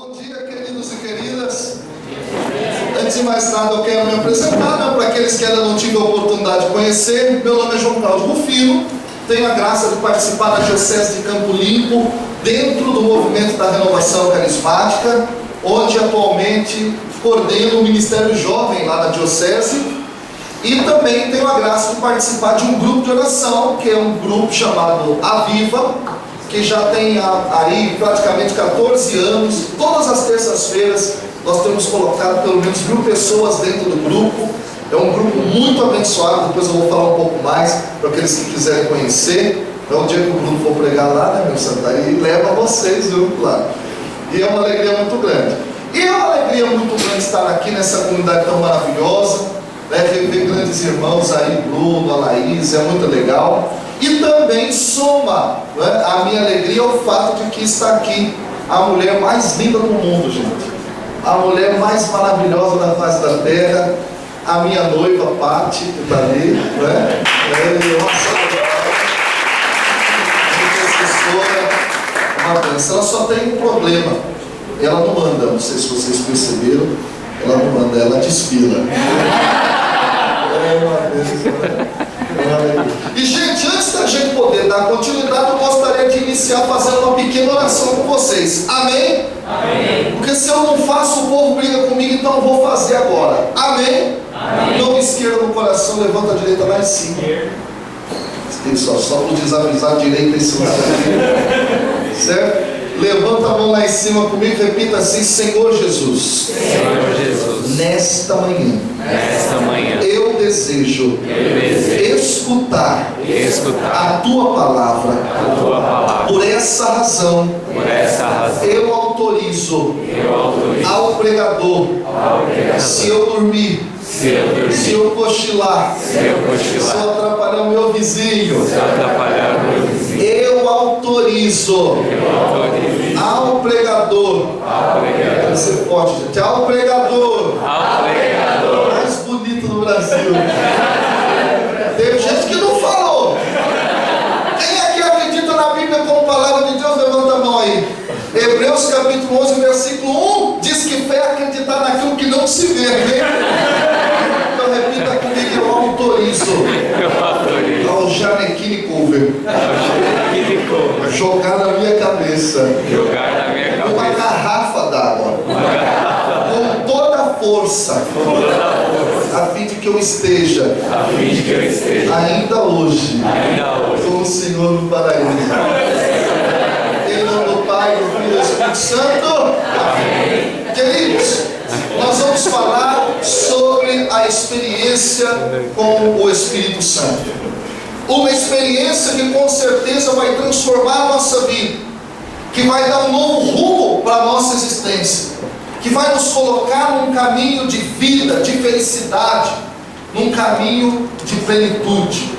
Bom dia, queridos e queridas. Antes de mais nada, eu quero me apresentar, para aqueles que ainda não tiveram a oportunidade de conhecer. Meu nome é João Carlos Rufino, tenho a graça de participar da Diocese de Campo Limpo, dentro do movimento da Renovação Carismática, onde atualmente coordeno o Ministério Jovem lá na Diocese. E também tenho a graça de participar de um grupo de oração, que é um grupo chamado Aviva, que já tem aí praticamente 14 anos. Todas as terças-feiras nós temos colocado pelo menos 1000 pessoas dentro do grupo. É um grupo muito abençoado, depois eu vou falar um pouco mais para aqueles que quiserem conhecer. Então, o dia que o grupo for pregar lá, né, meu santo, aí leva vocês o grupo lá. E é uma alegria muito grande. E é uma alegria muito grande estar aqui nessa comunidade tão maravilhosa, né, rever grandes irmãos aí, Bruno, a Laís, é muito legal. E também soma, né, a minha alegria o fato de que está aqui a mulher mais linda do mundo, gente. A mulher mais maravilhosa da face da terra, a minha noiva, Pati, que está ali, né? Uma benção. Ela só tem um problema. Ela não anda, não sei se vocês perceberam. Ela não anda, ela desfila. É uma benção, né? E, gente, antes da gente poder dar continuidade, eu gostaria de iniciar fazendo uma pequena oração com vocês. Amém? Amém. Porque se eu não faço, o povo briga comigo, então eu vou fazer agora. Amém? Amém. Mão esquerda no coração, levanta a direita lá em cima. Tem só para desavisar a direita em cima. Certo? Levanta a mão lá em cima comigo, repita assim: Senhor Jesus. Senhor Jesus. Nesta manhã. Eu desejo escutar a tua palavra. Por essa razão, eu autorizo ao pregador, se eu dormir, se eu cochilar, se eu atrapalhar o meu vizinho, eu autorizo ao pregador. Você pode, gente, ao pregador. Mais bonito do Brasil. Teve gente que não falou. Quem aqui acredita na Bíblia como palavra de Deus? Levanta a mão aí. Hebreus capítulo 11, versículo 1 diz que fé é acreditar naquilo que não se vê, né? Então repita comigo: eu autorizo ao Janequine Cover jogar na minha cabeça uma garrafa d'água com toda a força, a fim de que eu esteja ainda hoje com o Senhor no paraíso. Em nome do Pai, do Filho e do Espírito Santo. Amém. Queridos, nós vamos falar sobre a experiência com o Espírito Santo. Uma experiência que com certeza vai transformar a nossa vida, que vai dar um novo rumo para a nossa existência, que vai nos colocar num caminho de vida, de felicidade, num caminho de plenitude,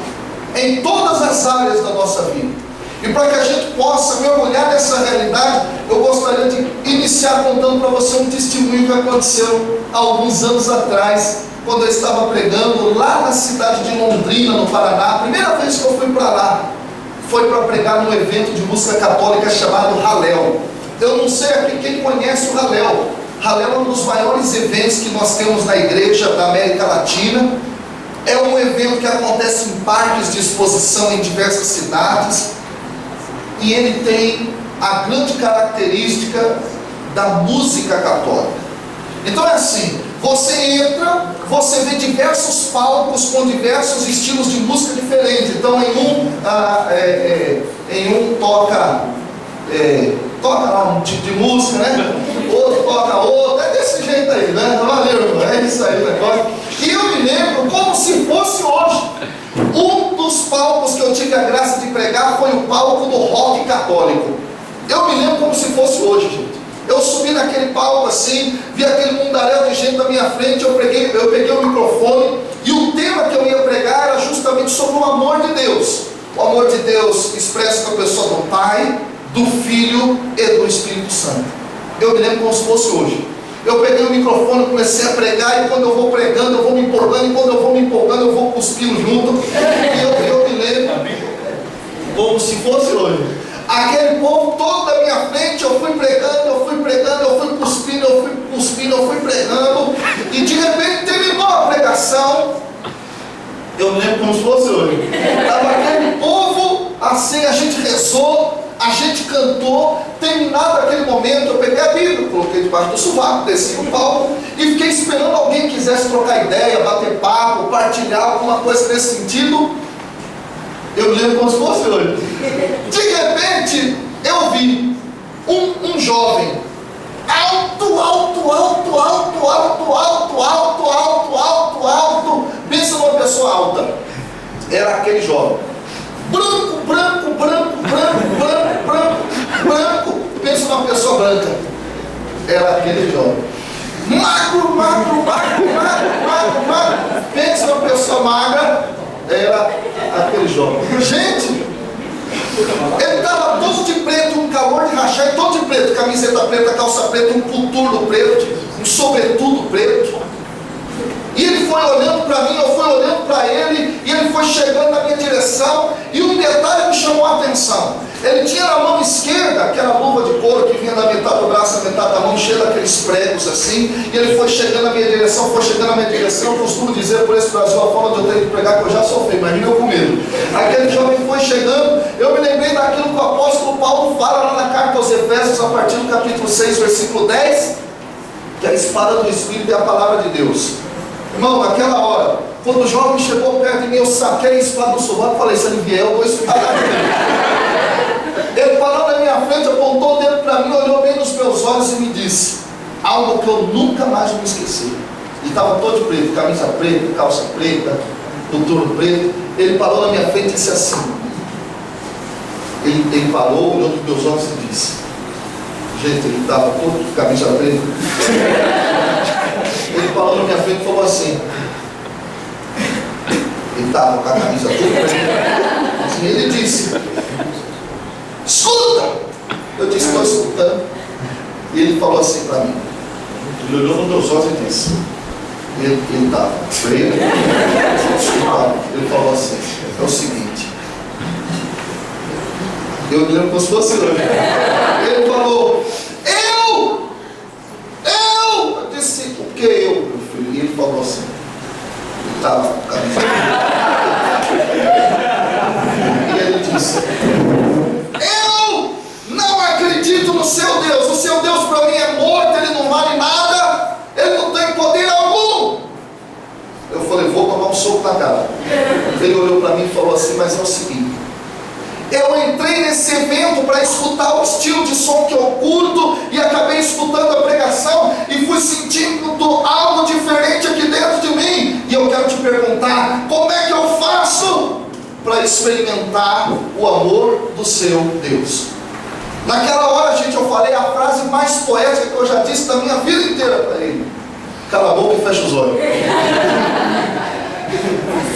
em todas as áreas da nossa vida. E para que a gente possa mergulhar nessa realidade, eu gostaria de iniciar contando para você um testemunho que aconteceu há alguns anos atrás, quando eu estava pregando lá na cidade de Londrina, no Paraná. A primeira vez que eu fui para lá foi para pregar num evento de música católica chamado Hallel. Eu não sei aqui quem conhece o Hallel. Hallel é um dos maiores eventos que nós temos na igreja da América Latina. É um evento que acontece em parques de exposição em diversas cidades, e ele tem a grande característica da música católica. Então é assim: você entra, você vê diversos palcos com diversos estilos de música diferentes. Então em um toca lá um tipo de música, né? Outro toca outro, é desse jeito aí, né? Valeu, irmão, é isso aí o negócio. E eu me lembro como se fosse hoje. Um dos palcos que eu tive a graça de pregar foi o palco do rock católico. Eu me lembro como se fosse hoje, gente. Eu subi naquele palco assim, vi aquele mundaréu de gente na minha frente, eu peguei o microfone, e o tema que eu ia pregar era justamente sobre o amor de Deus. O amor de Deus expresso na pessoa do Pai, do Filho e do Espírito Santo. Eu me lembro como se fosse hoje. Eu peguei o microfone, comecei a pregar, e quando eu vou pregando, eu vou me empolgando, e quando eu vou me empolgando, eu vou cuspindo junto. E eu me lembro como se fosse hoje. Aquele povo todo da minha frente, eu fui pregando, eu fui cuspindo, eu fui pregando, e de repente terminou a pregação. Eu lembro como se fosse hoje. Estava aquele povo assim, a gente rezou, a gente cantou. Terminado aquele momento, eu peguei a Bíblia, coloquei debaixo do sovaco, desci no palco e fiquei esperando alguém que quisesse trocar ideia, bater papo, partilhar alguma coisa nesse sentido. Eu lembro como se fosse hoje. De repente, eu vi um jovem alto, pensa numa pessoa alta. Era aquele jovem. Branco, pensa numa pessoa branca. Era aquele jovem. Magro, pensa numa pessoa magra. Era aquele jovem. Gente, ele estava todo de preto, um calor de rachar, todo de preto, camiseta preta, calça preta, um coturno preto, um sobretudo preto. E ele foi olhando para mim, eu fui olhando para ele, e ele foi chegando na minha direção, e um detalhe me chamou a atenção. Ele tinha na mão esquerda aquela luva de couro que vinha da metade do braço, da metade da mão, cheia daqueles pregos assim, e ele foi chegando na minha direção, eu costumo dizer por esse Brasil a forma de eu ter que pregar, que eu já sofri, imagina eu com medo. Aquele jovem foi chegando, eu me lembrei daquilo que o apóstolo Paulo fala lá na carta aos Efésios, a partir do capítulo 6, versículo 10, que a espada do Espírito é a palavra de Deus. Irmão, naquela hora, quando o jovem chegou perto de mim, eu saquei a espada do sovaco e falei, se ele vier, eu vou espadar ele. Ele parou na minha frente, apontou o dedo para mim, olhou bem nos meus olhos e me disse algo que eu nunca mais vou esquecer. Ele estava todo de preto, camisa preta, calça preta, coturno preto. Ele parou na minha frente e disse assim. Ele parou, olhou nos meus olhos e disse, gente, ele estava todo de camisa preta. Ele parou na minha frente e falou assim, ele estava com a camisa toda preta. Assim, ele disse, escuta! Eu disse, estou escutando. E ele falou assim para mim, ele olhou nos meus olhos e disse, ele estava preto, ele falou assim, é o seguinte, eu lembro como se fosse hoje. Ele falou, eu disse, o que eu, meu filho? E ele falou assim, ele estava com a camisa. E ele disse, eu não acredito no seu Deus. O seu Deus para mim é morto, ele não vale nada, ele não tem poder algum. Eu falei, vou tomar um soco na cara. Ele olhou para mim e falou assim, mas é o seguinte, eu entrei nesse evento para escutar o estilo de som que eu curto e acabei escutando a pregação e fui sentindo algo diferente aqui dentro de mim. E eu quero te perguntar, como é que eu faço para experimentar o amor do seu Deus? Naquela hora, gente, eu falei a frase mais poética que eu já disse da minha vida inteira para ele. Cala a boca e fecha os olhos.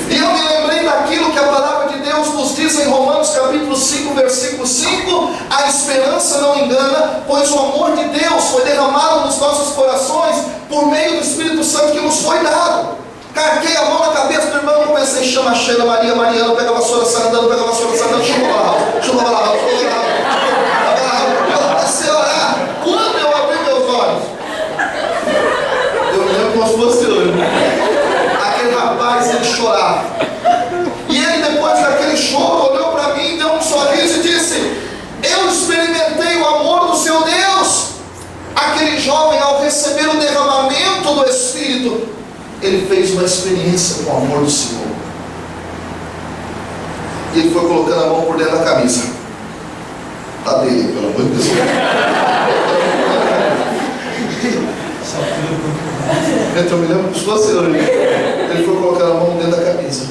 E eu me lembrei daquilo que a palavra de Deus nos diz em Romanos capítulo 5, versículo 5, a esperança não engana, pois o amor de Deus foi derramado nos nossos corações por meio do Espírito Santo que nos foi dado. Carquei a mão na cabeça do irmão, comecei a chamar Sheila, Maria, Mariana, pega a vassoura, sai andando, chupa lá, eu comecei a orar. Quando eu abri meus olhos, eu lembro como se fosse hoje. Aquele rapaz, ele chorava. E ele, depois daquele choro, olhou para mim, deu um sorriso e disse, eu experimentei o amor do seu Deus. Aquele jovem, ao receber o derramamento do Espírito, ele fez uma experiência com o amor do Senhor. E ele foi colocando a mão por dentro da camisa. Tá dele, pelo amor de Deus. Eu me lembro como se fosse hoje. Ele foi colocando a mão dentro da camisa.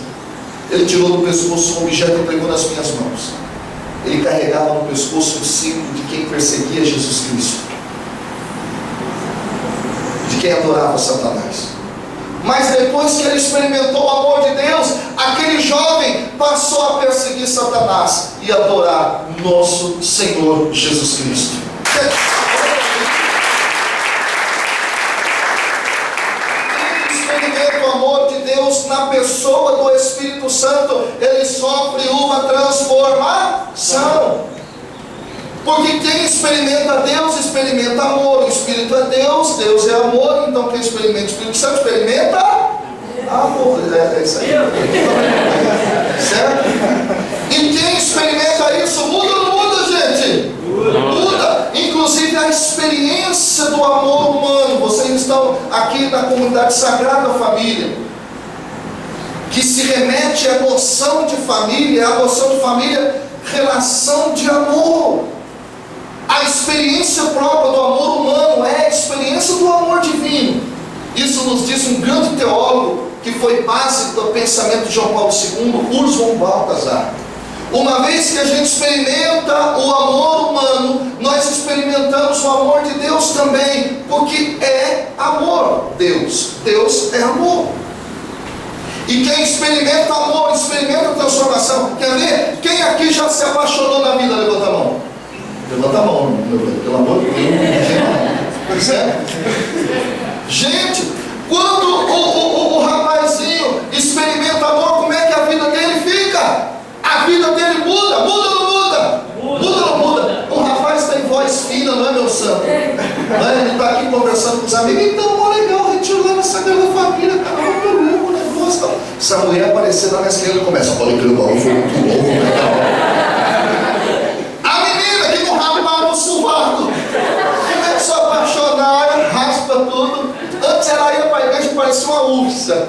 Ele tirou do pescoço um objeto e pegou nas minhas mãos. Ele carregava no pescoço o símbolo de quem perseguia Jesus Cristo, de quem adorava Satanás. Mas depois que ele experimentou o amor de Deus, aquele jovem passou a perseguir Satanás e adorar nosso Senhor Jesus Cristo. Ele experimenta o amor de Deus na pessoa do Espírito Santo, ele sofre uma transformação. Porque quem experimenta Deus, experimenta amor. O Espírito é Deus, Deus é amor. Então quem experimenta o Espírito Santo, experimenta amor. É isso aí. Certo? E quem experimenta isso, muda ou não muda, gente? Muda. Inclusive a experiência do amor humano. Vocês estão aqui na comunidade Sagrada Família, que se remete à noção de família. A noção de família, relação de amor. A experiência própria do amor humano é a experiência do amor divino. Isso nos diz um grande teólogo que foi base do pensamento de João Paulo II, Urs von Balthasar. Uma vez que a gente experimenta o amor humano, nós experimentamos o amor de Deus também, porque é amor. Deus é amor. E quem experimenta amor, experimenta transformação. Quer ver? Quem aqui já se apaixonou na vida? Levanta a mão. Levanta a mão, pelo amor de Deus. Gente, quando o rapazinho experimenta amor, como é que a vida dele fica? A vida dele muda. Muda ou não muda? Muda ou não muda? Um rapaz tem voz fina, não é, meu santo? Não é? Ele está aqui conversando com os amigos. Então, legal, a gente lá na Sagrada Família, cara, meu negócio. Se a mulher aparecer lá na esquerda, ele começa a falar que o bagulho foi muito louco, né? Começou a apaixonar, raspa tudo. Antes ela ia para a igreja e parecia uma ursa,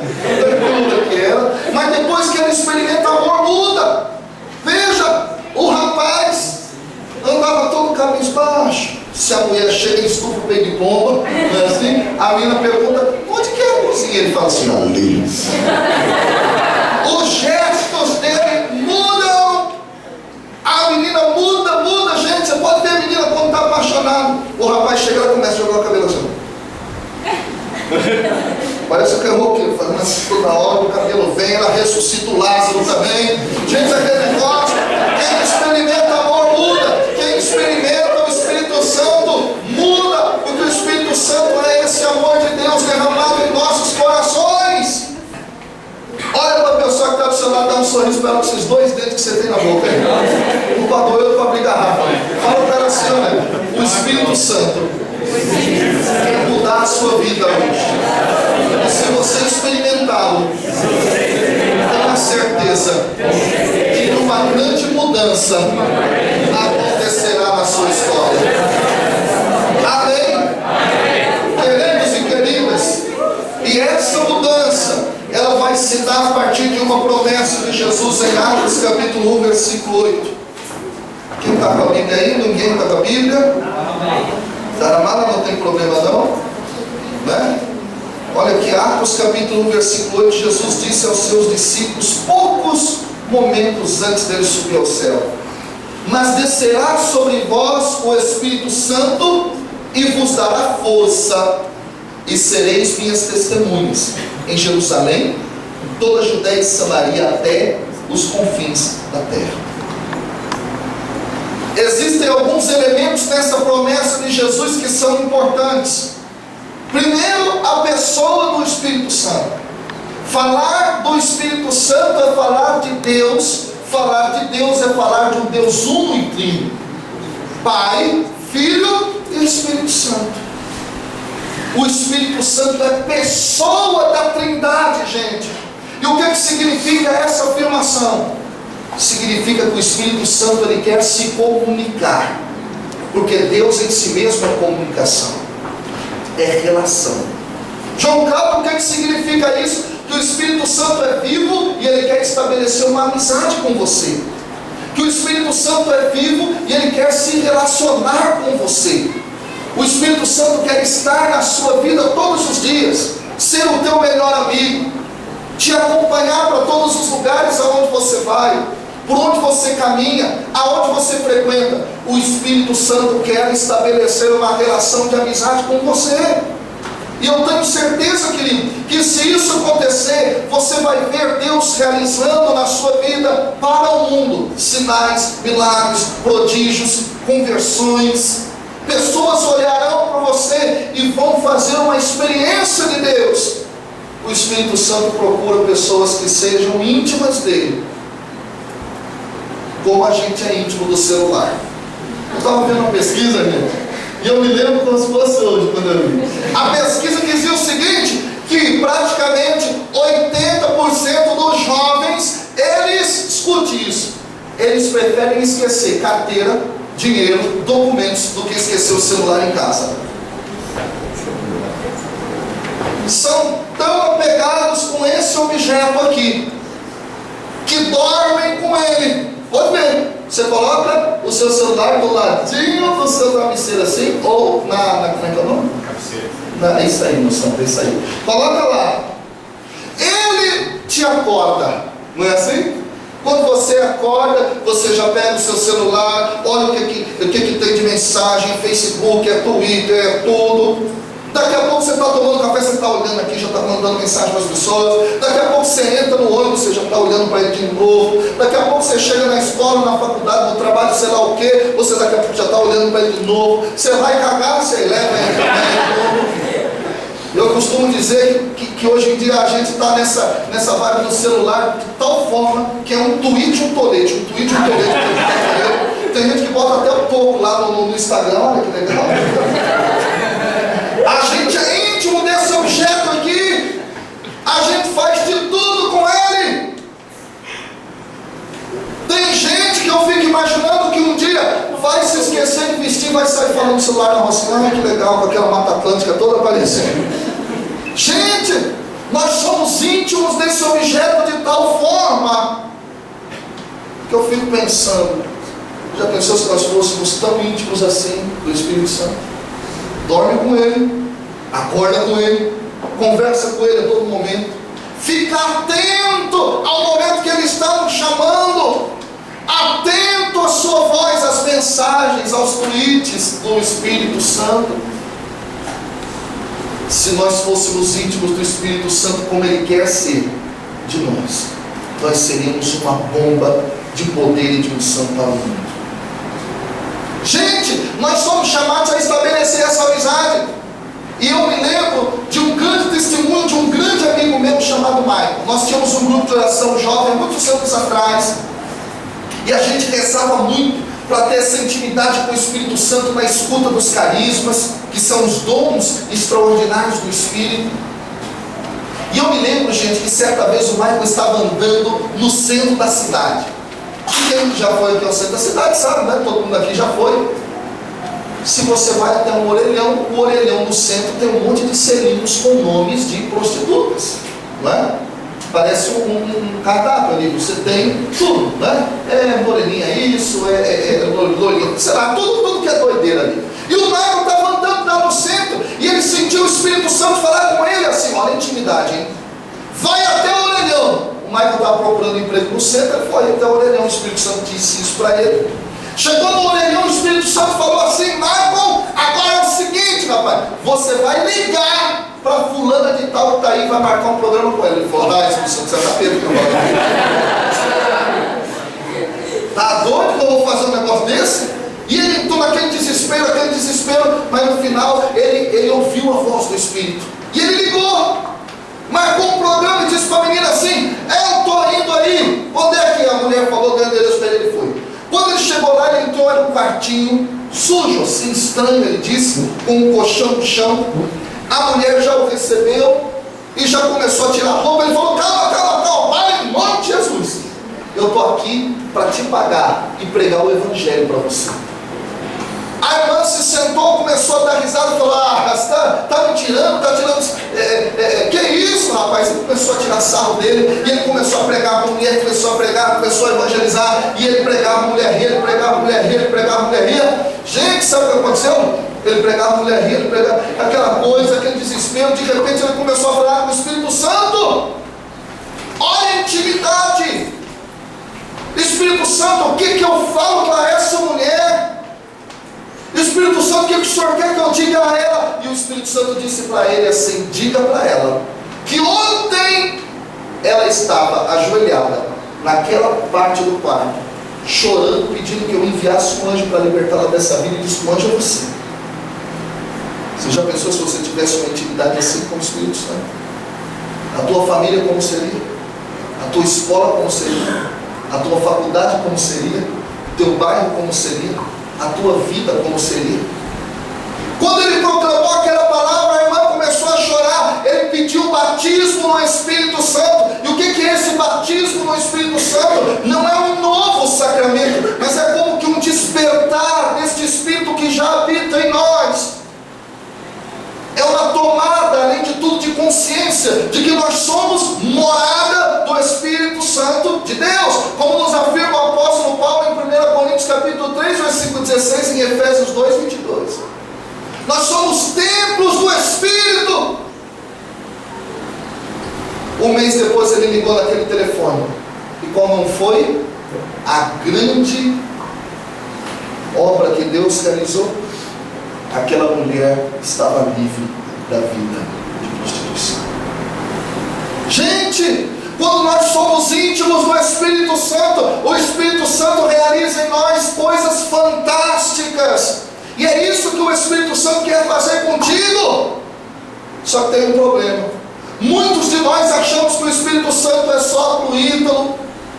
mas depois que ela experimenta amor, muda. Veja, o rapaz andava todo cabisbaixo. Se a mulher chega e estufa o peito de pomba, não é assim? A menina pergunta: onde que é a cozinha? Ele fala assim: ali. Os gestos dele mudam. A menina muda, gente. Você pode ver a menina quando está apaixonada. O rapaz chega e começa a jogar o cabelo assim. Parece que é roqueiro, fazendo assim toda hora, o cabelo vem, ela ressuscita o Lázaro também. Gente, aquele negócio. Quem experimenta amor muda. Quem experimenta o Espírito Santo muda. Porque o Espírito Santo é esse amor de Deus derramado em nossos corações. Olha para a pessoa que está do seu lado, dá um sorriso para ela com esses dois dedos que você tem na boca aí. Um para doer, outro para abrir garrafa. Fala para ela assim: olha, o Espírito Santo quer mudar a sua vida hoje. E se você experimentá-lo, tenha certeza que uma grande mudança acontecerá na sua história. Amém? Queridos e queridas, e essa mudança, ela vai se dar a partir de uma promessa de Jesus em Atos capítulo 1, versículo 8. Quem está com a Bíblia aí? Ninguém está com a Bíblia? Está na mala, não tem problema não? Né? Olha aqui, Atos capítulo 1, versículo 8. Jesus disse aos seus discípulos, poucos momentos antes dele subir ao céu: mas descerá sobre vós o Espírito Santo e vos dará força, e sereis minhas testemunhas em Jerusalém, em toda a Judéia e Samaria, até os confins da terra. Existem alguns elementos nessa promessa de Jesus que são importantes. Primeiro, a pessoa do Espírito Santo. Falar do Espírito Santo é falar de Deus. Falar de Deus é falar de um Deus uno e trino: Pai, Filho e Espírito Santo. O Espírito Santo é pessoa da Trindade, gente. E o que significa essa afirmação? Significa que o Espírito Santo, ele quer se comunicar, porque Deus em si mesmo é comunicação, é relação. João Calvin, o que significa isso? Que o Espírito Santo é vivo e ele quer estabelecer uma amizade com você. Que o Espírito Santo é vivo e ele quer se relacionar com você. O Espírito Santo quer estar na sua vida todos os dias, ser o teu melhor amigo, te acompanhar para todos os lugares aonde você vai, por onde você caminha, aonde você frequenta. O Espírito Santo quer estabelecer uma relação de amizade com você. E eu tenho certeza, querido, que se isso acontecer, você vai ver Deus realizando na sua vida para o mundo sinais, milagres, prodígios, conversões. Pessoas olharão para você e vão fazer uma experiência de Deus. O Espírito Santo procura pessoas que sejam íntimas dele, como a gente é íntimo do celular. Eu estava vendo uma pesquisa, gente, e eu me lembro como se fosse hoje, quando eu vi. A pesquisa dizia o seguinte, que praticamente 80% dos jovens, eles, escute isso, eles preferem esquecer carteira, dinheiro, documentos, do que esquecer o celular em casa. São tão apegados com esse objeto aqui, que dormem com ele. Pode ver, você coloca o seu celular do ladinho do seu travesseiro assim, ou como é que é o nome? Cabeceira. É isso aí, moção, é isso aí. Coloca lá. Ele te acorda, não é assim? Quando você acorda, você já pega o seu celular, olha o que tem de mensagem, Facebook, Twitter, é tudo. Daqui a pouco você está tomando café, você está olhando aqui, já está mandando mensagem para as pessoas. Daqui a pouco você entra no ônibus, você já está olhando para ele de novo. Daqui a pouco você chega na escola, na faculdade, no trabalho, sei lá o quê, você daqui a pouco já está olhando para ele de novo. Você vai cagar, você leva ele de novo. Eu costumo dizer que hoje em dia a gente está nessa vibe do celular de tal forma que é um tweet e um tolete. Um tweet e um tolete. Tem gente que bota até o toco lá no Instagram, olha que legal. A gente é íntimo desse objeto aqui. A gente faz de tudo com ele. Tem gente que eu fico imaginando que um dia vai se esquecer de vestir, vai sair falando no celular na roça. Ai, que legal, com aquela Mata Atlântica toda aparecendo. Gente, nós somos íntimos desse objeto de tal forma que eu fico pensando, já pensou se nós fôssemos tão íntimos assim do Espírito Santo? Dorme com ele, acorda com ele, conversa com ele a todo momento, fica atento ao momento que ele está nos chamando, atento à sua voz, às mensagens, aos tweets do Espírito Santo. Se nós fôssemos íntimos do Espírito Santo como Ele quer ser de nós seríamos uma bomba de poder e de unção para o mundo. Gente, nós somos chamados a estabelecer essa amizade. E eu me lembro de um grande testemunho de um grande amigo meu chamado Michael. Nós tínhamos um grupo de oração jovem muitos anos atrás, e a gente rezava muito para ter essa intimidade com o Espírito Santo na escuta dos carismas, que são os dons extraordinários do Espírito. E eu me lembro, gente, que certa vez o Michael estava andando no centro da cidade. E quem já foi aqui ao centro da cidade sabe, né? Todo mundo aqui já foi. Se você vai até um orelhão, o orelhão no centro tem um monte de selinhos com nomes de prostitutas, não é? Parece um cardápio ali, você tem tudo, né? É moreninha isso, loirinha, sei lá, tudo que é doideira ali. E o Michael estava andando lá no centro, e ele sentiu o Espírito Santo falar com ele assim, olha a intimidade, hein? Vai até o orelhão. O Michael estava procurando emprego no centro, ele foi até o orelhão, o Espírito Santo disse isso para ele. Chegou no orelhão, o Espírito Santo falou assim, Michael, agora é o seguinte, rapaz, você vai ligar para fulana de tal que está aí, vai marcar um programa com ele. Ele falou, Espírito Santo, você está perdido. Tá doido que eu vou fazer um negócio desse? E ele entrou naquele desespero, mas no final ele ouviu a voz do Espírito. E ele ligou, marcou um programa e disse para a menina assim, eu estou indo aí, onde é que a mulher falou, deu endereço para ele, foi. Quando ele chegou lá, ele entrou, era um quartinho sujo, assim, estranho, ele disse, com um colchão no chão. A mulher já o recebeu e já começou a tirar a roupa. Ele falou, calma, vai em nome de Jesus. Eu estou aqui para te pagar e pregar o Evangelho para você. A irmã se sentou, começou a dar risada e falou, tá me tirando, que isso, rapaz? Ele começou a tirar sarro dele, e ele começou a pregar para a mulher, começou a evangelizar, e ele pregava a mulher ria, ele pregava a mulher ria, ele pregava a mulher ria. Gente, sabe o que aconteceu? Ele pregava a mulher ria, ele pregava aquela coisa, aquele desespero, de repente ele começou a falar com o Espírito Santo. Olha a intimidade. Espírito Santo, o que eu falo para essa mulher? Espírito Santo, o que o Senhor quer que eu diga a ela? E o Espírito Santo disse para ele assim, diga para ela que ontem ela estava ajoelhada naquela parte do quarto, chorando, pedindo que eu enviasse um anjo para libertá-la dessa vida, e disse que o anjo é você. Você já pensou se você tivesse uma intimidade assim com o Espírito Santo? A tua família como seria? A tua escola como seria? A tua faculdade como seria? O teu bairro como seria? a tua vida como seria? Quando ele proclamou aquela palavra, a irmã começou a chorar. Ele pediu batismo no Espírito Santo. E o que é esse batismo no Espírito Santo? Não é um novo sacramento, mas é como que um despertar deste Espírito que já habita em nós. É uma tomada, além de tudo, de consciência de que nós somos morada do Espírito Santo de Deus, como nos afirma o apóstolo Paulo em 1 Coríntios capítulo 3, versículo 16, em Efésios 2, 22. Nós somos templos do Espírito. Um mês depois ele ligou naquele telefone. E qual não foi a grande obra que Deus realizou? Aquela mulher estava livre da vida de prostituição. Gente, quando nós somos íntimos do Espírito Santo, o Espírito Santo realiza em nós coisas fantásticas. E é isso que o Espírito Santo quer fazer contigo. Só que tem um problema. Muitos de nós achamos que o Espírito Santo é só para o Ítalo,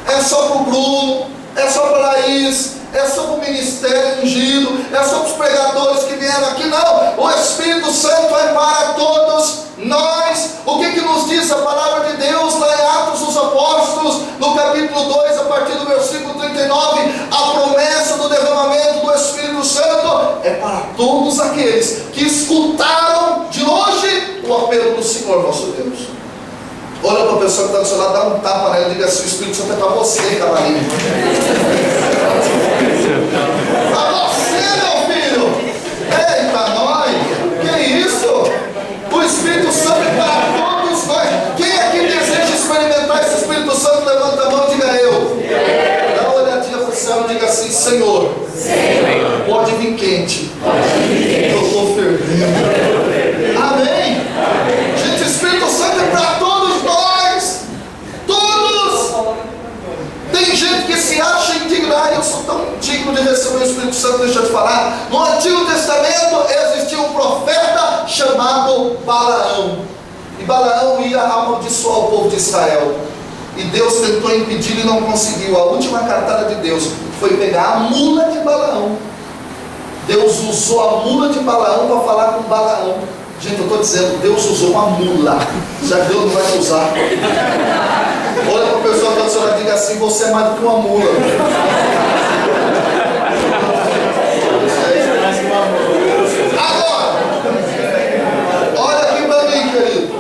é só para o Bruno, é só para a Laís, é só para o ministério ungido, é só para os pregadores que vieram aqui. Não, o Espírito Santo é para todos nós. O que nos diz a palavra de Deus lá em Atos dos Apóstolos, no capítulo 2, a partir do versículo 39, a promessa do derramamento do Espírito Santo é para todos aqueles que escutaram de longe o apelo do Senhor nosso Deus. Olha para a pessoa que está do seu lado, dá um tapa nela e diga assim: o Espírito Santo é para você, cavalinho. Para você, meu filho. Eita, nós. Que isso? O Espírito Santo é para todos nós. Quem aqui deseja experimentar esse Espírito Santo, levanta a mão e diga: eu. Dá uma olhadinha para o céu e diga assim: Senhor, pode vir quente. Eu estou fervendo. Amém? Gente, o Espírito Santo é para todos nós. Todos. Tem gente que se acha indignado. Eu sou tão digno de receber o Espírito Santo. Deixa eu te falar. No Antigo Testamento existia um profeta chamado Balaão. E Balaão ia amaldiçoar o povo de Israel. E Deus tentou impedir e não conseguiu. A última cartada de Deus foi pegar a mula de Balaão. Deus usou a mula de Balaão para falar com Balaão. Gente, eu estou dizendo, Deus usou uma mula. Já Deus não vai te usar. Olha para a pessoa que está do seu lado e diga assim: você é mais do que uma mula. Agora, olha aqui para mim, querido.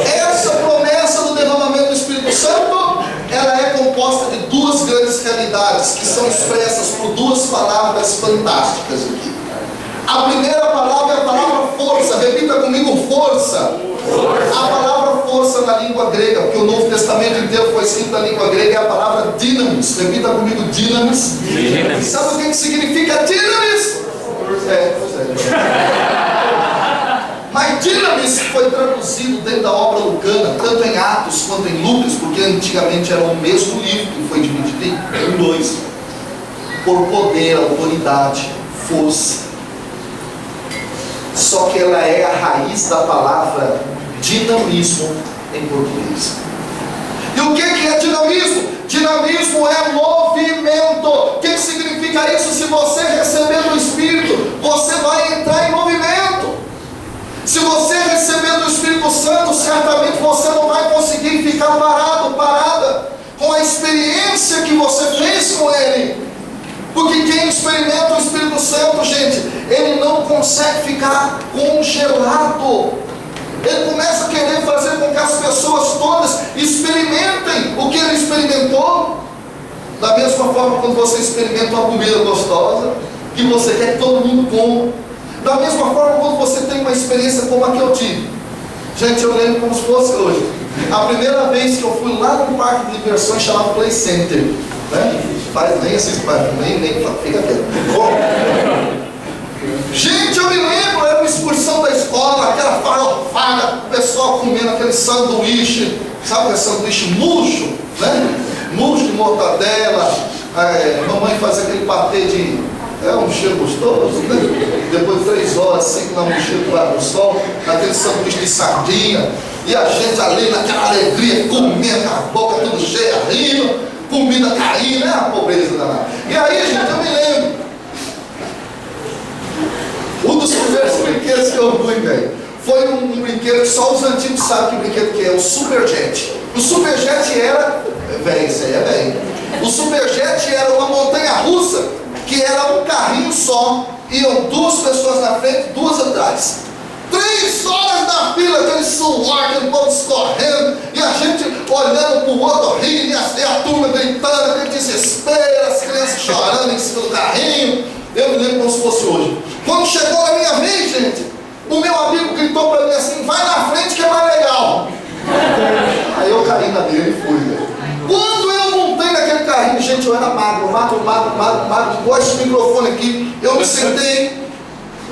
Essa promessa do derramamento do Espírito Santo, ela é composta de duas grandes realidades que são expressas por duas palavras fantásticas aqui. A primeira palavra é a palavra força. Repita comigo: força. A palavra força na língua grega, porque o Novo Testamento inteiro foi escrito na língua grega, é a palavra dinamis. Repita comigo: dinamis. Sabe o que significa dinamis? Mas dinamis foi traduzido dentro da obra lucana, tanto em Atos quanto em Lucas, porque antigamente era o mesmo livro que foi dividido em dois. Por poder, autoridade, força. Só que ela é a raiz da palavra dinamismo em português. E o que é dinamismo? Dinamismo é movimento. O que significa isso? Se você receber do Espírito, você vai entrar em movimento. Se você receber do Espírito Santo, certamente você não vai conseguir ficar parado, parada, com a experiência que você fez com Ele. Porque quem experimenta o Espírito Santo, gente, ele não consegue ficar congelado. Ele começa a querer fazer com que as pessoas todas experimentem o que ele experimentou. Da mesma forma, quando você experimenta uma comida gostosa, que você quer que todo mundo coma. Da mesma forma, quando você tem uma experiência como a que eu tive. Gente, eu lembro como se fosse hoje. A primeira vez que eu fui lá num parque de diversões chamado Play Center, né? Faz nem assiste, nem fica quieto. Gente, eu me lembro, era uma excursão da escola, aquela farofada, o pessoal comendo aquele sanduíche, sabe aquele sanduíche murcho, né? Murcho de mortadela, mamãe fazia aquele patê de... um cheiro gostoso, né? Depois de 3 horas, 5 na mochila debaixo do sol, naquele sanduíche de sardinha, e a gente ali naquela alegria, comendo, a boca tudo cheia, rindo, comida caindo, é uma pobreza danada. E aí, gente, eu me lembro, que eu fui, velho, foi um brinquedo que só os antigos sabem que brinquedo que é, o Superjet. O Superjet era, velho, isso aí é velho. O Superjet era uma montanha russa que era um carrinho só, iam 2 pessoas na frente, 2 atrás. 3 horas na fila, aquele suor, aquele povo escorrendo, e a gente olhando para o outro, rindo, e a turma gritando, aquele desespero, as crianças chorando em cima do carrinho. Eu me lembro como se fosse hoje. Quando chegou a minha vez, gente, o meu amigo gritou para mim assim: vai na frente que é mais legal. Aí eu caí na dele e fui, velho. Quando eu montei naquele carrinho, gente, eu era magro, igual esse microfone aqui. Eu me sentei,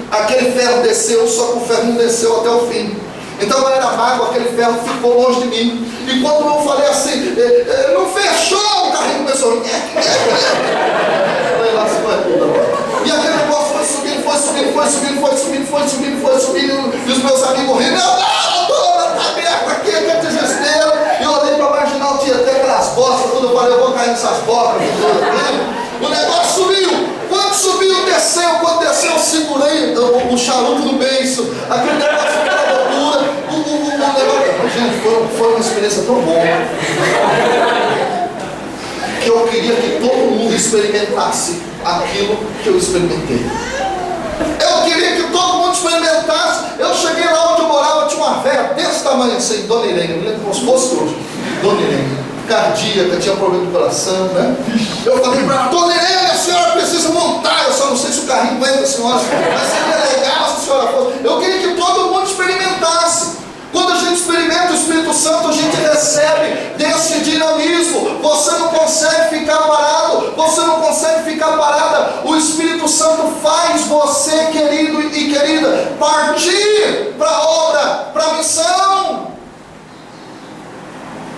aquele ferro desceu, só que o ferro não desceu até o fim. Então eu era magro, aquele ferro ficou longe de mim. E quando eu falei assim, não fechou, o carrinho começou. E aquele negócio foi subindo, e os meus amigos rindo. Tá aberto aqui, que desespero. E eu olhei para a marginal, tinha até aquelas bostas, tudo. Eu falei, eu vou cair nessas bostas. O negócio subiu. Quando subiu, desceu. Quando desceu, eu segurei o charuto no beiço. Aquele negócio foi uma loucura. Gente, foi uma experiência tão boa que eu queria que todo mundo experimentasse aquilo que eu experimentei. Eu queria que todo mundo experimentasse. Eu cheguei lá onde eu morava, tinha uma velha desse tamanho assim, Dona Irene, eu me lembro como se fosse hoje. Dona Irene, cardíaca, tinha problema do coração, né? Eu falei para ela: Dona Irene, a senhora precisa montar. Eu só não sei se o carrinho aguenta a senhora, mas seria legal se a senhora fosse. Eu queria que todo mundo experimentasse. Quando a gente experimenta o Espírito Santo, a gente recebe desse dinamismo. Você não consegue ficar parado, você não consegue ficar parada. O Espírito Santo faz você, querido e querida, partir para a obra, para a missão.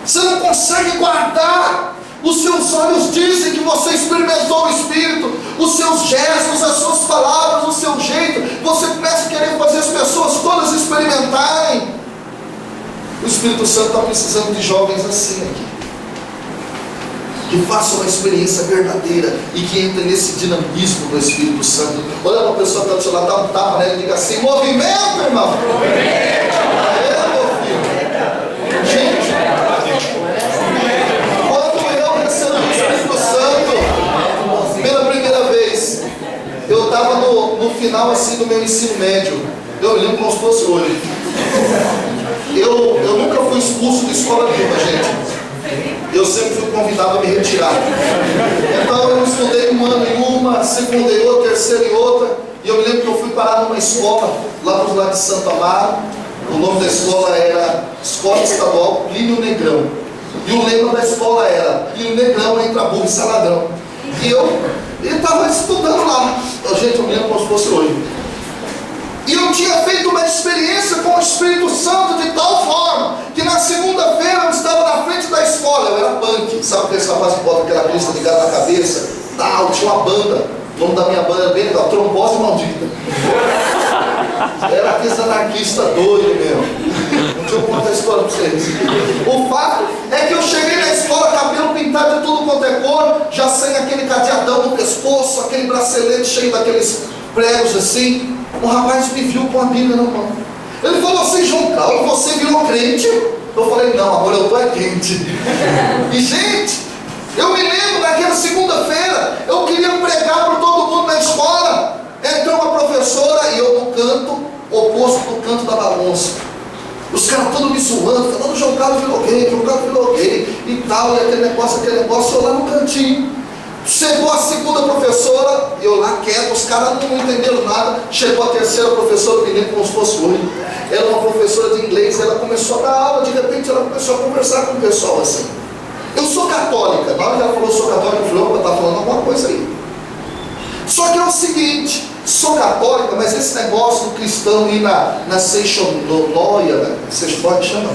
Você não consegue guardar. Os seus olhos dizem que você experimentou o Espírito, os seus gestos, as suas palavras, o seu jeito. Você começa a querer fazer as pessoas todas experimentarem. O Espírito Santo está precisando de jovens assim aqui, que façam uma experiência verdadeira e que entrem nesse dinamismo do Espírito Santo. Olha para a pessoa que está do seu lado, dá um tapa nela e diga assim: movimento, irmão! Movimento! Meu filho! Gente, quando eu recebi o Espírito Santo pela primeira vez, eu estava no final assim do meu ensino médio. Eu me lembro como se fosse hoje. Eu nunca fui expulso de escola nenhuma, gente. Eu sempre fui convidado a me retirar. Então eu estudei um ano em uma, segunda em outra, terceira em outra. E eu me lembro que eu fui parar numa escola lá para os lados de Santo Amaro. O nome da escola era Escola Estadual Plínio Negrão. E o lema da escola era: Plínio Negrão entra burro e saladrão. E eu estava estudando lá. Gente, eu me lembro como se fosse hoje. E eu tinha feito uma experiência com o Espírito Santo de tal forma que na segunda-feira eu estava na frente da escola. Eu era punk, sabe aqueles rapazes que botam aquela crista ligada na cabeça? Tal, tinha uma banda. O nome da minha banda era bem legal, Trombose Maldita. Era aqueles anarquistas doidos mesmo. Um dia eu vou contar a história para vocês. O fato é que eu cheguei na escola, cabelo pintado de tudo quanto é cor, já sem aquele cadeadão no pescoço, aquele bracelete cheio daqueles pregos assim. Um rapaz me viu com a Bíblia na mão. Ele falou assim: João Carlos, você virou crente? Eu falei: não, amor, eu estou quente. E gente, eu me lembro naquela segunda-feira, eu queria pregar para todo mundo na escola. Entrou uma professora e eu no canto oposto do canto da bagunça. Os caras todos me zoando, falando: João Carlos virou gay, João Carlos virou gay e tal, e aquele negócio, eu lá no cantinho. Chegou a segunda professora, eu lá quieto, os caras não entenderam nada. Chegou a terceira professora, me lembro como se fosse hoje. Era uma professora de inglês, ela começou a dar aula, de repente ela começou a conversar com o pessoal assim. Eu sou católica, na hora que ela falou: sou católica, eu falei: opa, está falando alguma coisa aí. Só que é o seguinte, sou católica, mas esse negócio do cristão ir na Seixonoia, né? Seixonoia chama?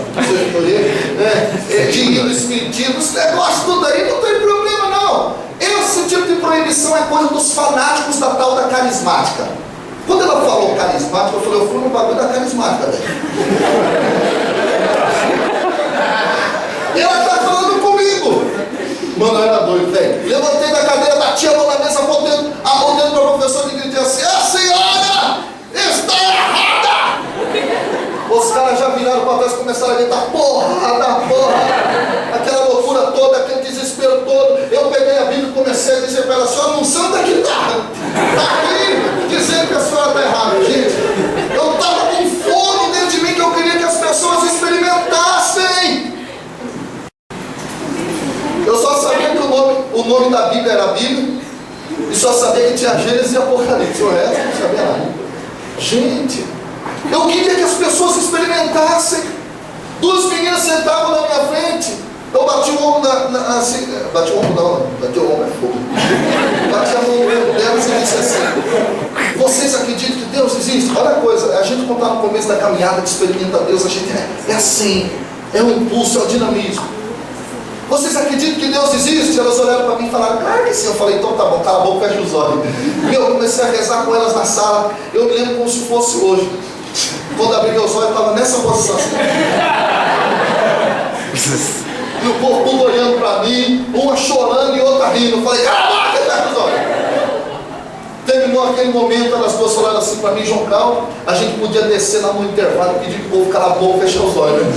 De ir no espiritismo, esse negócio tudo aí não tem problema não. Esse tipo de proibição é coisa dos fanáticos da tal da carismática. Quando ela falou carismática, eu falei: eu fui no bagulho da carismática, velho. E ela está falando comigo. Mano, eu era doido, velho. Levantei da cadeira, bati a mão na mesa, apontando para a professora e gritei assim: a senhora está errada! para ela, a senhora não santa da guitarra. Está aqui dizendo que a senhora está errada. Gente, eu estava com fogo dentro de mim que eu queria que as pessoas experimentassem. Eu só sabia que o nome da Bíblia era a Bíblia. E só sabia que tinha Gênesis e Apocalipse. O resto eu não sabia nada. Gente, eu queria que as pessoas experimentassem. Duas meninas sentavam na minha frente. Eu bati o ombro assim. Bati o ombro não, bati o ombro é fogo. Bati a mão delas e disse assim: vocês acreditam que Deus existe? Olha a coisa, a gente quando está no começo da caminhada que experimenta Deus, a gente é assim, é o impulso, é o dinamismo. Vocês acreditam que Deus existe? Elas olharam para mim e falaram: claro que sim. Eu falei: então tá bom, cala a boca, fecha os olhos. Eu comecei a rezar com elas na sala. Eu me lembro como se fosse hoje. Quando abri meus olhos, eu estava nessa posição assim. E o povo todo olhando para mim, uma chorando e outra rindo. Eu falei: cala a boca, fecha os olhos. Terminou aquele momento, elas duas falaram assim para mim: João Carlos, a gente podia descer lá no intervalo e pedir para o povo calar a boca e fechar os olhos, né?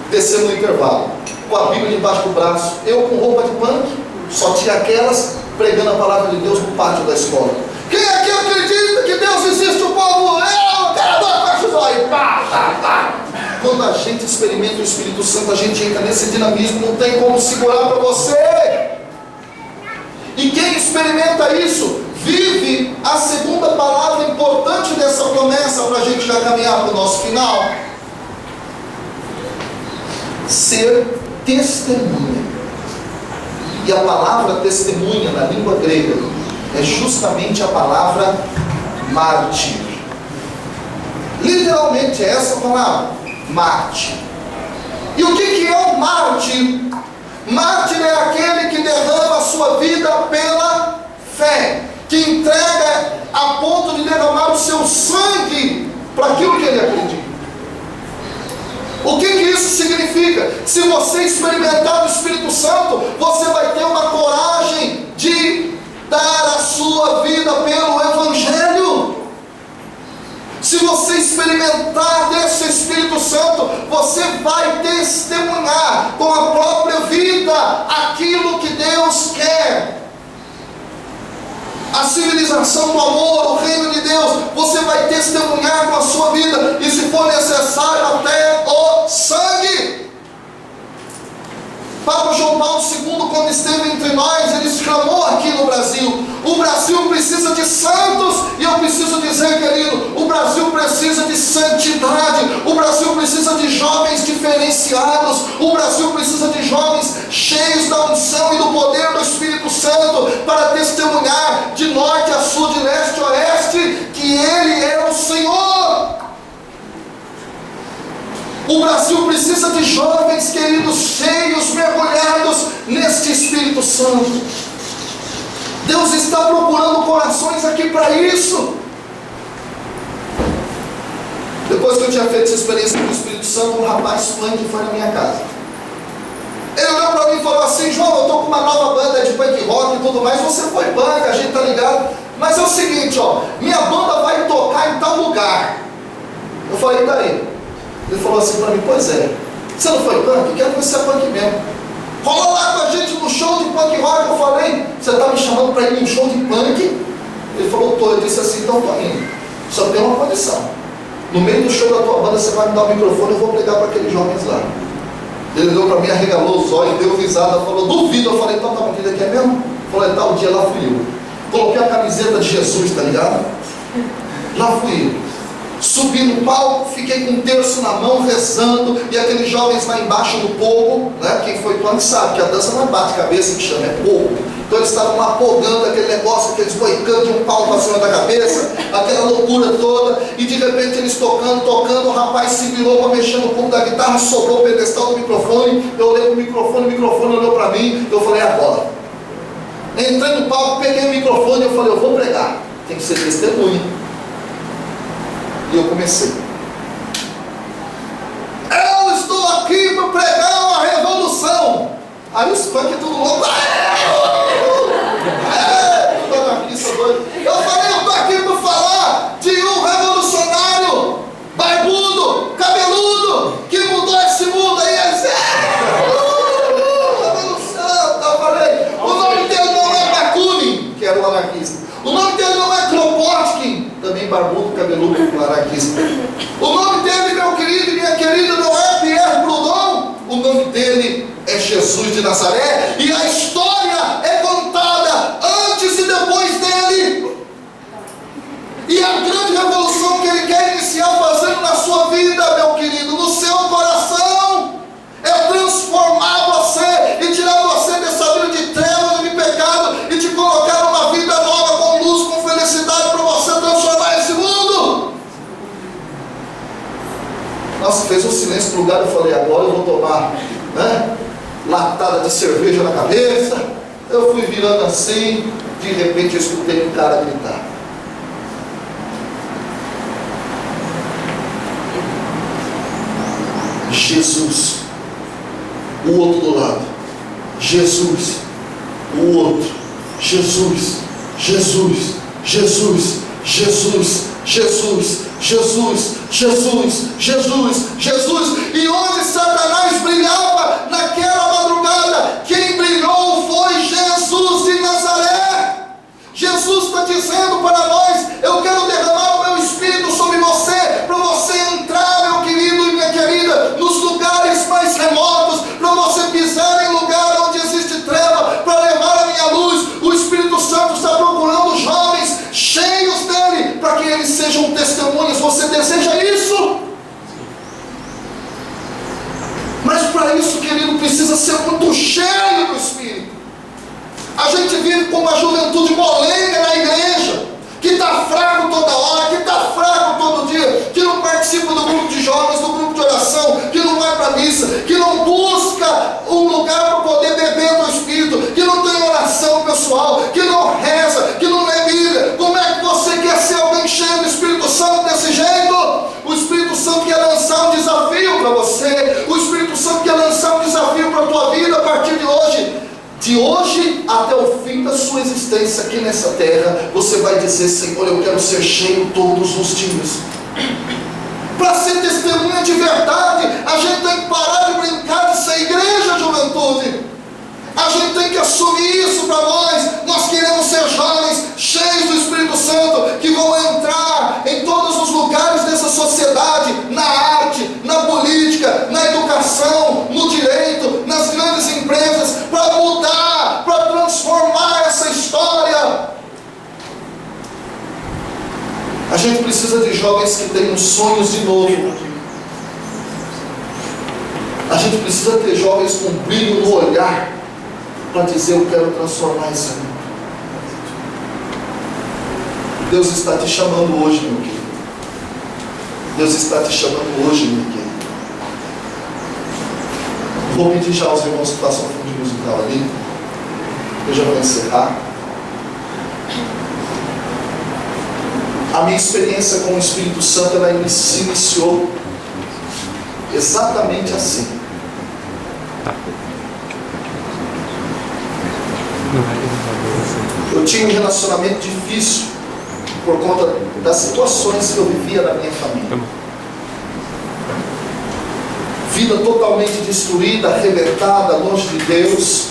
Descer no intervalo, com a Bíblia debaixo do braço, eu com roupa de punk, só tinha aquelas, pregando a palavra de Deus no pátio da escola. Quem aqui acredita que Deus existe? O povo, eu, cala a boca, fecha os olhos. Pá, pá, pá. Quando a gente experimenta o Espírito Santo, a gente entra nesse dinamismo, não tem como segurar para você. E quem experimenta isso, vive a segunda palavra importante dessa promessa, para a gente já caminhar para o nosso final. Ser testemunha. E a palavra testemunha na língua grega é justamente a palavra mártir. Literalmente é essa palavra, mártir. E o que é um mártir? Mártir é aquele que derrama a sua vida pela fé, que entrega a ponto de derramar o seu sangue para aquilo que ele acredita. O que isso significa? Se você experimentar o Espírito Santo, você vai ter uma coragem de dar a sua vida pelo Evangelho. Se você experimentar desse Espírito Santo, você vai testemunhar com a própria vida aquilo que Deus quer. A civilização do amor, o reino de Deus, você vai testemunhar com a sua vida, e se for necessário até o sangue. Papa João Paulo II, quando esteve entre nós, ele exclamou aqui no Brasil: o Brasil precisa de santos, e eu preciso dizer, querido, o Brasil precisa de santidade, o Brasil precisa de jovens diferenciados, o Brasil precisa de jovens cheios da unção e do poder do Espírito Santo, para testemunhar de norte a sul, de leste a oeste, que Ele é o Senhor. O Brasil precisa de jovens, queridos, cheios, mergulhados neste Espírito Santo. Deus está procurando corações aqui para isso. Depois que eu tinha feito essa experiência com o Espírito Santo, um rapaz punk foi na minha casa. Ele olhou para mim e falou assim: João, eu estou com uma nova banda de punk rock e tudo mais. Você foi punk, a gente tá ligado. Mas é o seguinte, ó, minha banda vai tocar em tal lugar. Eu falei: e daí? Ele falou assim para mim: pois é, você não foi punk? Quero que você é punk mesmo. Rolou lá com a gente no show de punk rock. Eu falei: você está me chamando para ir num show de punk? Ele falou: tô. Eu disse assim: então tô indo. Só tem uma condição: no meio do show da tua banda você vai me dar o microfone, eu vou pregar para aqueles jovens lá. Ele olhou para mim, arregalou os olhos, deu risada, falou: duvido. Eu falei: então tá bom, que dia é mesmo? Falou: é tal dia, lá fui eu. Coloquei a camiseta de Jesus, tá ligado? Lá fui eu. Subi no palco, fiquei com um terço na mão, rezando, e aqueles jovens lá embaixo no pogo, né? Quem foi punk sabe que a dança não é bate-cabeça que chama, é pogo. Então eles estavam lá pogando aquele negócio, aqueles boicando de um pau para cima da cabeça, aquela loucura toda, e de repente eles tocando, o rapaz se virou para mexer no cubo da guitarra, sobrou o pedestal do microfone. Eu olhei pro microfone, o microfone olhou para mim, eu falei: agora. Entrei no palco, peguei o microfone e eu falei: eu vou pregar, tem que ser testemunha. E eu comecei: eu estou aqui para pregar uma revolução. Aí os punk tudo louco, eu falei: eu estou aqui para falar de um revolucionário barbudo, cabeludo, que mudou esse mundo. Aí eles, revolução. Eu falei: o nome dele não é Bakunin, barbudo, cabeludo, claraquista. O nome dele, meu querido e minha querida, não é Pierre Proudhon. O nome dele é Jesus de Nazaré. E a história é contada antes e depois dele. E a grande revolução que ele quer iniciar fazendo na sua vida, meu querido, no seu coração, é transformar você e tirar você dessa vida de trevas e de pecado e te colocar numa vida nova, com luz, com felicidade, para você transformar esse mundo. Nossa, fez um silêncio no lugar. Eu falei, agora eu vou tomar, né, latada de cerveja na cabeça. Eu fui virando assim, de repente eu escutei um cara gritar. Jesus. O outro do lado. Jesus. O outro. Jesus. Jesus. Jesus. Jesus. Jesus. Jesus. Jesus. Jesus. Jesus. E onde Satanás brilhava naquela madrugada, quem brilhou foi Jesus de Nazaré. Jesus está dizendo para nós: eu quero derramar o meu Espírito sobre você, para você entrar, meu querido e minha querida, nos lugares mais remotos, para você pisar em lugar onde existe treva, para levar a minha luz. O Espírito Santo está procurando jovens cheios dele, para que eles sejam testemunhas. Você deseja isso? Mas para isso, querido, precisa ser muito cheio do Espírito. A gente vive com uma juventude molenga na igreja, que está fraco toda hora, que está fraco todo dia, que não participa do grupo de jovens, do grupo de oração, que não vai para a missa, que não busca um lugar para poder beber do Espírito, que não tem oração pessoal, que não reza, que não lê Bíblia. Como é que você quer ser alguém cheio do Espírito Santo desse jeito? O Espírito Santo quer lançar um desafio para você. O Espírito Santo quer lançar um desafio para a tua vida a partir de hoje. De hoje até o fim da sua existência aqui nessa terra, você vai dizer: Senhor, eu quero ser cheio todos os dias. Para ser testemunha de verdade, a gente tem que parar de brincar de ser igreja, juventude. A gente tem que assumir isso para nós. Nós queremos ser jovens cheios do Espírito Santo, que vão entrar em todos os lugares dessa sociedade, na arte, na política, na educação, no direito, nas grandes empresas, para mudar, para transformar essa história. A gente precisa de jovens que tenham sonhos de novo. A gente precisa ter jovens com brilho no olhar, para dizer: eu quero transformar esse mundo. Deus está te chamando hoje, meu querido. Deus está te chamando hoje, meu querido. Vou pedir já aos irmãos que façam um fundo musical ali. Eu já vou encerrar. A minha experiência com o Espírito Santo, ela se iniciou exatamente assim. Eu tinha um relacionamento difícil por conta das situações que eu vivia na minha família. Vida totalmente destruída, arrebentada, longe de Deus.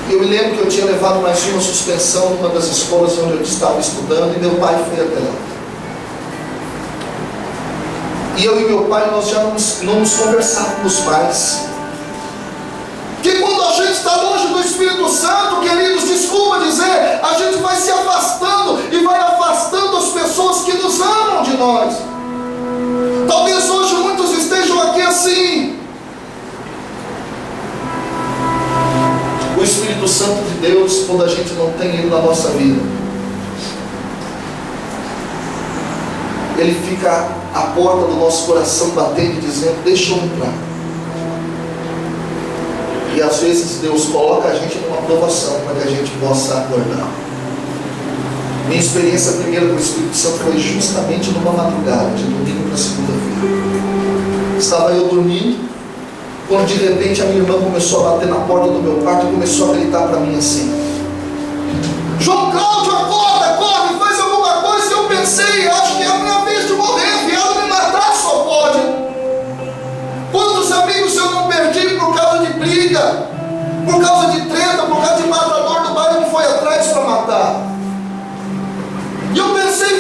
Eu me lembro que eu tinha levado mais uma suspensão numa das escolas onde eu estava estudando, e meu pai foi até lá. E eu e meu pai, nós já não nos conversávamos mais. Que quando a gente está longe do Espírito Santo, queridos, desculpa dizer, a gente vai se afastando e vai afastando as pessoas que nos amam de nós. Talvez hoje muitos estejam aqui assim. O Espírito Santo de Deus, quando a gente não tem Ele na nossa vida, Ele fica à porta do nosso coração batendo e dizendo: deixa eu entrar. E às vezes Deus coloca a gente numa provação para que a gente possa acordar. Minha experiência primeira com o Espírito Santo foi justamente numa madrugada, de domingo para segunda-feira. Estava eu dormindo, quando de repente a minha irmã começou a bater na porta do meu quarto e começou a gritar para mim assim: João Cláudio, acorda, corre, faz alguma coisa. E eu pensei: acho que é a minha vez de morrer, vieram me matar, só pode. Quantos amigos eu não perdi por causa de briga, por causa de treta, por causa de matador do bairro que foi atrás para matar. E eu pensei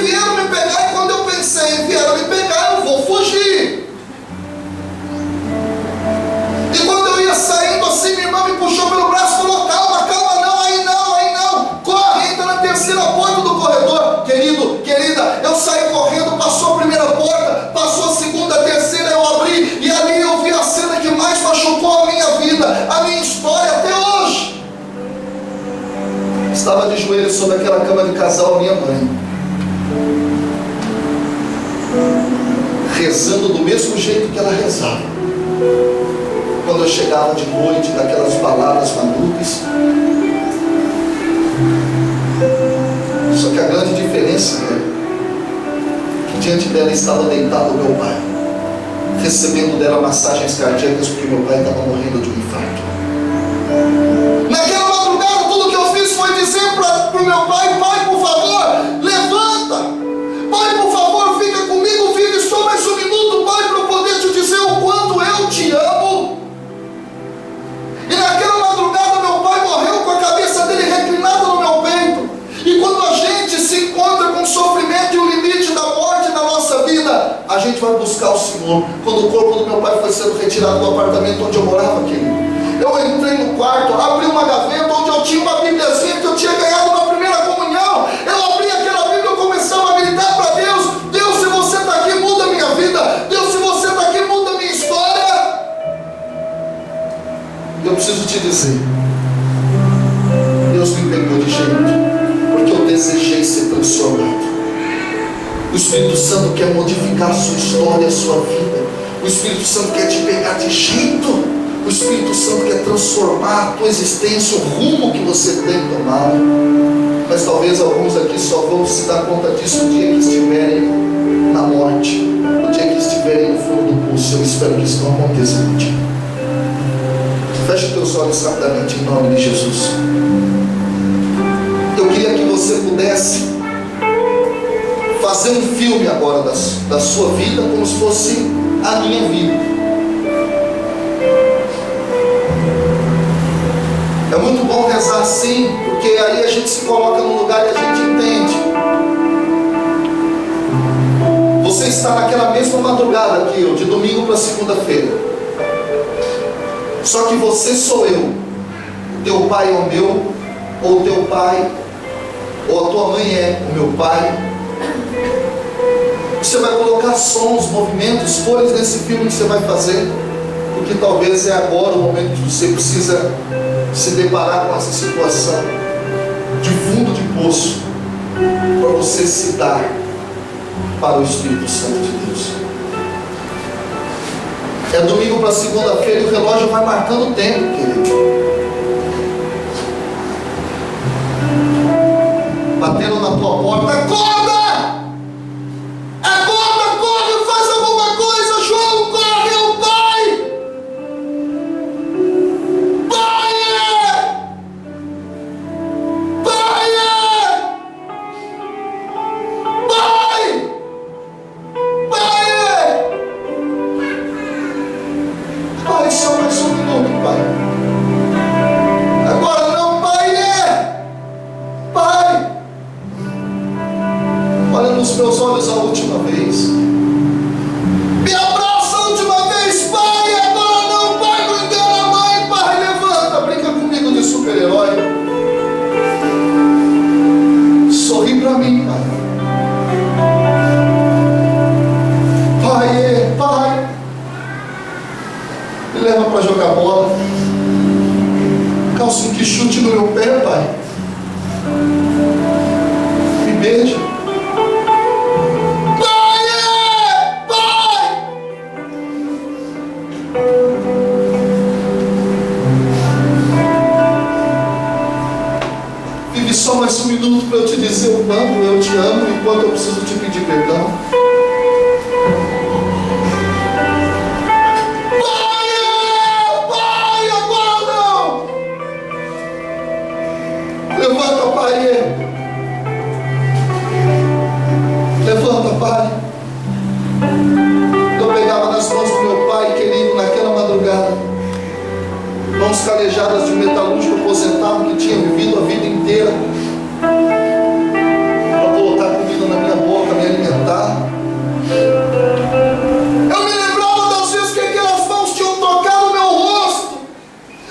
Estava de joelhos sobre aquela cama de casal, minha mãe, rezando do mesmo jeito que ela rezava quando eu chegava de noite daquelas baladas malucas. Só que a grande diferença é que diante dela estava deitado o meu pai, recebendo dela massagens cardíacas, porque meu pai estava morrendo de um infarto. Naquela madrugada, tudo que eu fiz foi dizer para o meu pai: pai, por favor, levanta. Pai, por favor, fica comigo, vive só mais um minuto, pai, para eu poder te dizer o quanto eu te amo. E naquela madrugada, meu pai morreu com a cabeça dele reclinada no meu peito. E quando a gente se encontra com o sofrimento e o limite da morte na nossa vida, a gente vai buscar o Senhor. Quando o corpo do meu pai foi sendo retirado do apartamento onde eu morava, querido, eu entrei no quarto, abri uma gaveta onde eu tinha uma bíbliazinha que eu tinha ganhado na primeira comunhão. Eu abri aquela Bíblia e começava a gritar para Deus: Deus, se você está aqui, muda a minha vida. Deus, se você está aqui, muda a minha história. Eu preciso te dizer, Deus me pegou de jeito, porque eu desejei ser transformado. O Espírito Santo quer modificar a sua história, a sua vida. O Espírito Santo quer te pegar de jeito. O Espírito Santo quer transformar a tua existência, o rumo que você tem tomado. Mas talvez alguns aqui só vão se dar conta disso no dia que estiverem na morte, no dia que estiverem no fundo do poço. Eu espero que isso não aconteça contigo. Feche os teus olhos rapidamente em nome de Jesus. Eu queria que você pudesse fazer um filme agora da sua vida, como se fosse a minha vida. É muito bom rezar assim, porque aí a gente se coloca no lugar e a gente entende. Você está naquela mesma madrugada que eu, de domingo para segunda-feira. Só que você sou eu. O teu pai é o meu, ou o teu pai, ou a tua mãe é o meu pai. Você vai colocar sons, movimentos, cores nesse filme que você vai fazer, porque talvez é agora o momento que você precisa se deparar com essa situação de fundo de poço, para você se dar para o Espírito Santo de Deus. É domingo para segunda-feira e o relógio vai marcando o tempo, querido. Bateram na tua porta: acorda! Acorda, corre, faz alguma coisa, João, corre, é o pai! Pai, só mais um minuto, pai. Agora não, pai, pai, olha nos meus olhos a última vez. Me abraça a última vez, pai. Agora não, pai, não engana a mãe, pai. Levanta, brinca comigo de super-herói. Sorri pra mim, pai. Pai, me leva para jogar bola. Calça um que chute no meu pé, pai. Me beija. Pai! Vive só mais um minuto para eu te dizer o quanto eu te amo e quanto eu preciso te pedir perdão. Levanta, pai. Levanta, pai. Eu pegava nas mãos do meu pai querido naquela madrugada, mãos calejadas de um metalúrgico aposentado que tinha vivido a vida inteira para colocar comida na minha boca, me alimentar. Eu me lembrava das vezes que aquelas mãos tinham tocado meu rosto.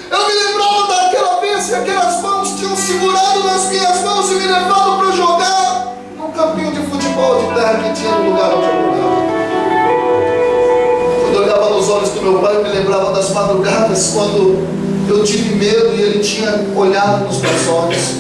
Eu me lembrava daquela vez que aquelas mãos tinham segurado nas minhas mãos e me levado para jogar num campinho de futebol de terra que tinha no lugar onde eu morava. Quando eu olhava nos olhos do meu pai, eu me lembrava das madrugadas quando eu tive medo e ele tinha olhado nos meus olhos.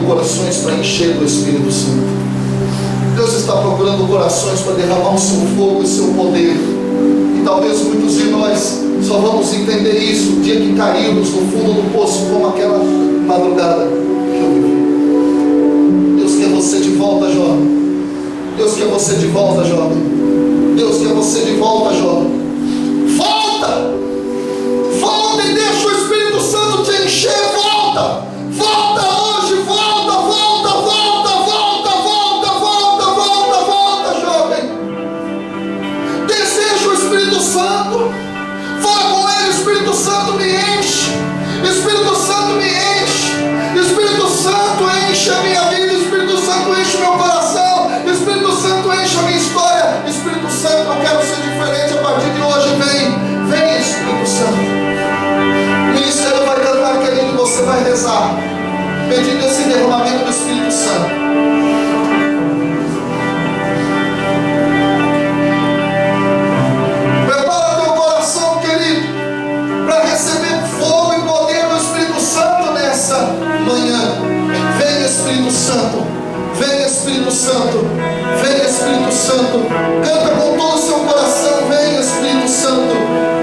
corações para encher do Espírito Santo. Deus está procurando corações para derramar o seu fogo e o seu poder. E talvez muitos de nós só vamos entender isso o dia que cairmos no fundo do poço, como aquela madrugada que eu vivi. Deus quer você de volta, jovem. Deus quer você de volta, jovem. Deus quer você de volta, jovem. Volta! Volta e deixa o Espírito Santo te encher. Volta! Volta hoje! Volta, volta, volta, volta, volta, volta, volta, volta, jovem. Deseja o Espírito Santo. Fala com ele: Espírito Santo me enche. Espírito Santo me enche. Espírito Santo enche a minha vida. Espírito Santo enche meu coração. Espírito Santo enche a minha história. Espírito Santo, eu quero ser diferente a partir de hoje. Vem Espírito Santo. O ministério vai cantar, querido, e você vai rezar, pedindo esse derramamento do Espírito Santo. Prepara teu coração, querido, para receber fogo e poder do Espírito Santo nessa manhã. Vem Espírito Santo. Vem Espírito Santo. Vem Espírito Santo. Canta com todo o seu coração. Vem Espírito Santo.